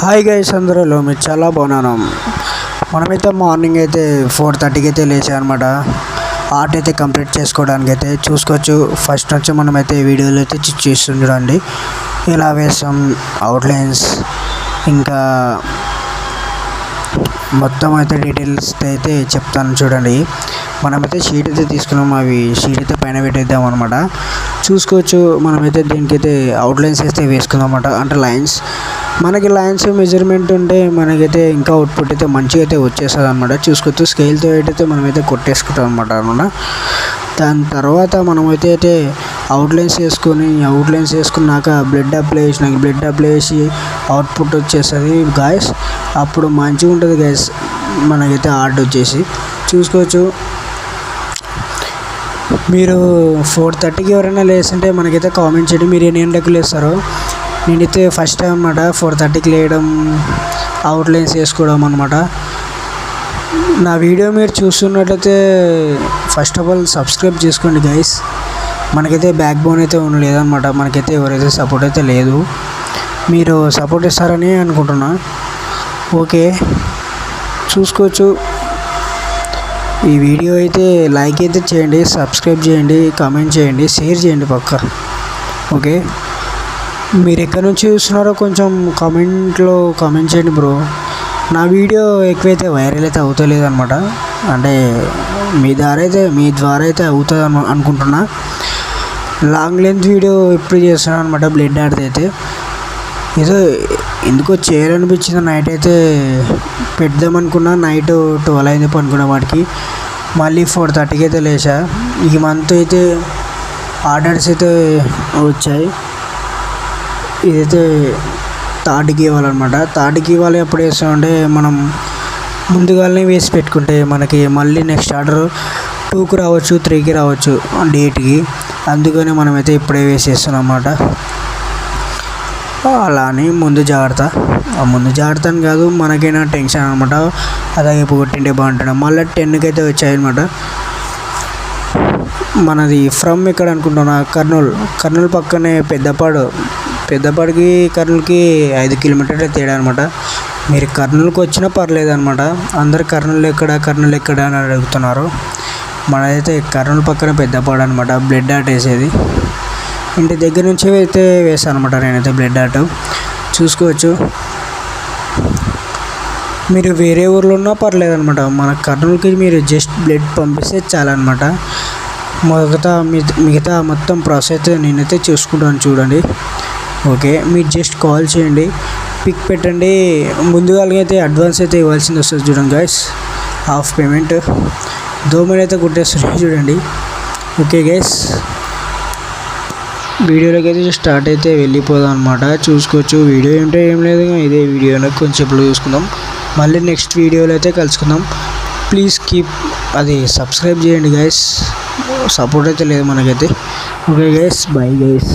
Hi guys, అందరూ మీరు చాలా బాగున్నాను. మనమైతే మార్నింగ్ అయితే 4:30కి అయితే లేచామన్నమాట. ఆర్ట్ అయితే కంప్లీట్ చేసుకోవడానికి అయితే చూసుకోవచ్చు. ఫస్ట్ నుంచి మనమైతే వీడియోలు అయితే చూస్తుండండి, ఎలా వేస్తాం అవుట్లైన్స్, ఇంకా మొత్తం అయితే డీటెయిల్స్ అయితే చెప్తాను చూడండి. మనమైతే షీట్ అయితే తీసుకున్నాం, అవి షీట్ అయితే పైన పెట్టేద్దాం అనమాట. చూసుకోవచ్చు. మనమైతే దీనికైతే అవుట్లైన్స్ అయితే వేసుకుందాం అన్నమాట. అంటే లైన్స్, మనకి లైన్స్ మెజర్మెంట్ ఉంటే మనకైతే ఇంకా అవుట్పుట్ అయితే మంచిగా అయితే వచ్చేస్తుంది అనమాట. చూసుకోవచ్చు. స్కేల్తో అయితే మనమైతే కొట్టేసుకుంటాం అనమాట. దాని తర్వాత మనమైతే అవుట్లైన్స్ వేసుకున్నాక బ్లడ్ అప్లై చేసి అవుట్పుట్ వచ్చేస్తుంది గాయస్. అప్పుడు మంచిగా ఉంటుంది గాయస్ మనకైతే ఆర్ట్ వచ్చేసి. చూసుకోవచ్చు. మీరు 4:30కి ఎవరైనా లేస్తుంటే మనకైతే కామెంట్ చేయండి, మీరు ఎన్ని గంటలకు లేస్తారో. నేనైతే ఫస్ట్ టైం అనమాట 4:30కి లేయడం, అవుట్లైన్స్ వేసుకోవడం అనమాట. నా వీడియో మీరు చూస్తున్నట్లయితే ఫస్ట్ ఆఫ్ ఆల్ సబ్స్క్రైబ్ చేసుకోండి గైస్. మనకైతే బ్యాక్ బోన్ అయితే లేదనమాట, మనకైతే ఎవరైతే సపోర్ట్ అయితే లేదు. మీరు సపోర్ట్ ఇస్తారని అనుకుంటున్నా. ఓకే, చూసుకోవచ్చు. ఈ వీడియో అయితే లైక్ అయితే చేయండి, సబ్స్క్రైబ్ చేయండి, కామెంట్ చేయండి, షేర్ చేయండి పక్కా. ఓకే, మీరు ఎక్కడి నుంచి చూస్తున్నారో కొంచెం కామెంట్లో కామెంట్ చేయండి బ్రో. నా వీడియో ఎక్కువైతే వైరల్ అయితే అవుతలేదు అనమాట. అంటే మీ ద్వారా అయితే అవుతుంది అనుకుంటున్నా. లాంగ్ లెంత్ వీడియో ఎప్పుడు చేస్తున్నాను అనమాట. బ్లడ్ ఆడితే అయితే ఏదో ఎందుకో చేయాలనిపించింది. నైట్ అయితే పెడదామనుకున్నా, నైట్ 12 అయింది పనుకున్న వాటికి. మళ్ళీ 4:30కి అయితే లేచా. ఈ మంత్ అయితే ఆర్డర్స్ అయితే వచ్చాయి. ఇదైతే థర్డ్కి ఇవ్వాలన్నమాట. థర్డ్కి ఇవ్వాలి. ఎప్పుడు వేస్తామంటే మనం ముందుగానే వేసి పెట్టుకుంటే మనకి మళ్ళీ నెక్స్ట్ ఆర్డర్ 2కి రావచ్చు, 3కి రావచ్చు డేట్కి. అందుకని మనమైతే ఇప్పుడే వేసేస్తున్నాం అన్నమాట. అలా అని ముందు జాగ్రత్త అని కాదు, మనకైనా టెన్షన్ అనమాట. అలాగే కొట్టింటే బాగుంటాడు. మళ్ళీ 10కి అయితే వచ్చాయన్నమాట. మనది ఫ్రమ్ ఎక్కడ అనుకుంటున్నా, కర్నూలు పక్కనే పెద్దపాడికి కర్నూలుకి 5 కిలోమీటర్ల తేడా అనమాట. మీరు కర్నూలుకి వచ్చినా పర్లేదు అనమాట. అందరు కర్నూలు ఎక్కడ అని అడుగుతున్నారు. మనదైతే కర్నూలు పక్కన పెద్దపాడు అనమాట. బ్లడ్ ఆర్ట్ వేసేది ఇంటి దగ్గర నుంచి అయితే వేసాను అనమాట నేనైతే బ్లడ్ ఆర్ట్. చూసుకోవచ్చు. మీరు వేరే ఊర్లో ఉన్నా పర్లేదు అనమాట. మన కర్నూలుకి మీరు జస్ట్ బ్లడ్ పంపిస్తే చాలన్నమాట. మిగతా మొత్తం ప్రాసెస్ అయితే నేనైతే చూసుకుంటాను చూడండి. ఓకే, మీరు జస్ట్ కాల్ చేయండి, పిక్ పెట్టండి. ముందుగా అయితే అడ్వాన్స్ అయితే ఇవ్వాల్సింది వస్తుంది చూడండి గైస్. హాఫ్ పేమెంట్ దోమలు అయితే కుట్టేస్తున్నాయి చూడండి. ఓకే గైస్, వీడియోలోకి అయితే స్టార్ట్ అయితే వెళ్ళిపోదాం అనమాట. చూసుకోవచ్చు. వీడియో ఏంటో ఏం లేదు, ఇదే వీడియోలో కొంచెంసేపులో చూసుకుందాం. మళ్ళీ నెక్స్ట్ వీడియోలో అయితే కలుసుకుందాం. ప్లీజ్ సబ్స్క్రైబ్ చేయండి గైస్. సపోర్ట్ అయితే లేదు మనకైతే. Okay guys, bye guys.